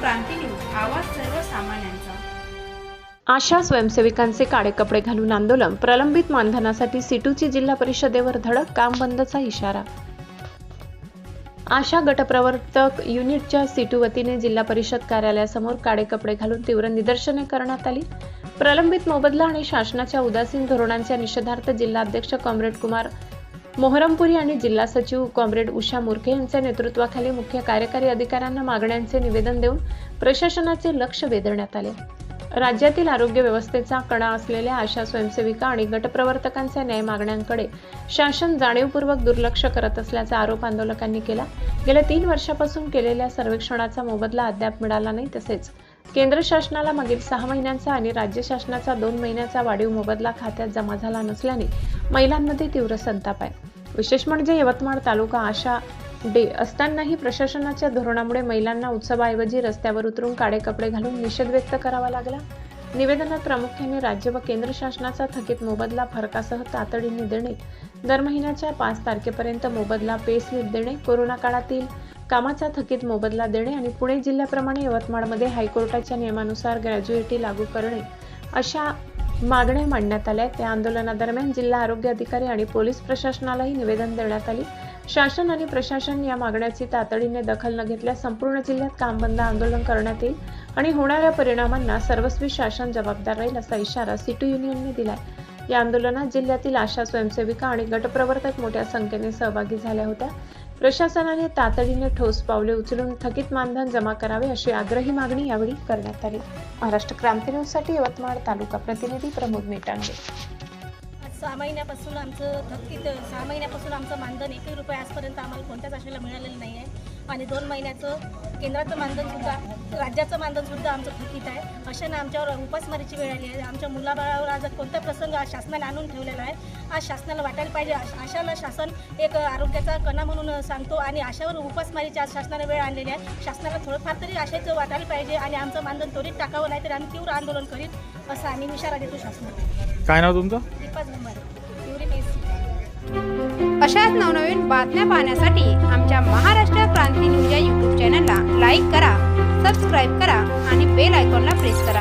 क्रांती news, आवाज सर्वसामान्यांचा। आशा स्वयंसेविकांचे काळे कपडे घालून आंदोलन, प्रलंबित मानधनासाठी सिटूची जिल्हा परिषदेवर धडक, काम बंदचा इशारा। आशा गटप्रवर्तक युनिटच्या सिटू वतीने जिल्हा परिषद कार्यालयासमोर काळे कपडे घालून तीव्र निदर्शने करण्यात आली। प्रलंबित मोबदला आणि शासनाच्या उदासीन धोरणांच्या निषेधार्थ जिल्हाध्यक्ष कॉम्रेड कुमार मोहरमपुरी आणि जिल्हा सचिव कॉम्रेड उषा मुरखे यांच्या नेतृत्वाखाली मुख्य कार्यकारी अधिकाऱ्यांना मागण्यांचे निवेदन देऊन प्रशासनाचे लक्ष वेधण्यात आले। राज्यातील आरोग्य व्यवस्थेचा कणा असलेल्या आशा स्वयंसेविका आणि गटप्रवर्तकांच्या न्याय मागण्यांकडे शासन जाणीवपूर्वक दुर्लक्ष करत असल्याचा आरोप आंदोलकांनी केला। गेल्या 3 वर्षापासून केलेल्या सर्वेक्षणाचा मोबदला अद्याप मिळाला नाही, तसेच केंद्र शासनाला मागील 6 महिन्यांचा आणि राज्य शासनाचा 2 महिन्याचा वाढीव मोबदला खात्यात जमा झाला नसल्याने महिलांमध्ये तीव्र संताप आहे। विशेष म्हणजे यवतमाळ तालुका आशा डे असतानाही प्रशासनाच्या धोरणामुळे महिलांना उत्सवाऐवजी रस्त्यावर उतरून काळे कपडे घालून निषेध व्यक्त करावा लागला। निवेदनात प्रामुख्याने राज्य व केंद्र शासनाचा थकीत मोबदला फरकासह तातडीने देणे, दर महिन्याच्या 5 तारखेपर्यंत मोबदला पे स्लिप देणे, कोरोना काळातील कामाचा थकीत मोबदला देणे आणि पुणे जिल्ह्याप्रमाणे यवतमाळमध्ये हायकोर्टाच्या नियमानुसार ग्रॅज्युएटी लागू करणे अशा मागण्या मांडण्यात आल्या। त्या आंदोलनादरम्यान जिल्हा आरोग्य अधिकारी आणि पोलीस प्रशासनालाही निवेदन देण्यात आली। शासन आणि प्रशासन या मागण्याची तातडीने दखल न घेतल्यास संपूर्ण जिल्ह्यात काम बंद आंदोलन करण्यात येईल आणि होणाऱ्या परिणामांना सर्वस्वी शासन जबाबदार राहील असा इशारा सिटू युनियनने दिलाय। या आंदोलनात जिल्ह्यातील आशा स्वयंसेविका आणि गटप्रवर्तक मोठ्या संख्येने सहभागी झाल्या होत्या। प्रशासनाने तातडीने ठोस पावले उचलून थकीत मानधन जमा करावे अशी आग्रही मागणी यावेळी करण्यात आली। महाराष्ट्र क्रांती न्यूजसाठी यवतमाळ तालुका प्रतिनिधी प्रमोद मेटांगे। 6 महिन्यापासून आमचं मानधन 1 रुपये आजपर्यंत आम्हाला कोणत्याच आशेला मिळालेलं नाही आहे आणि 2 महिन्याचं केंद्राचं मानधनसुद्धा, राज्याचं मानधनसुद्धा आमचं थकीत आहे। अशाने आमच्यावर उपासमारीची वेळ आली आहे। आमच्या मुलाबाळावर आज कोणता प्रसंग आज शासनाने आणून ठेवलेला आहे। आज शासनाला वाटायला पाहिजे, आशाला शासन एक आरोग्याचा कणा म्हणून सांगतो आणि आशावर उपासमारीची आज शासनाने वेळ आणलेली आहे। शासनाला थोडंफार तरी आशेचं वाटायला पाहिजे आणि आमचं मानधन त्वरित टाकावं, नाही तर आम्ही तीव्र आंदोलन करीत असं आम्ही इशारा देतो शासनाला। काय नाव तुमचं? दीपा झंबारे, पिवरी मेसी। अशाच नवनवीन बातम्या पाहण्यासाठी आमच्या महाराष्ट्र क्रांती न्यूज या YouTube चॅनलला लाईक करा, सबस्क्राईब करा आणि बेल आयकॉनला प्रेस करा।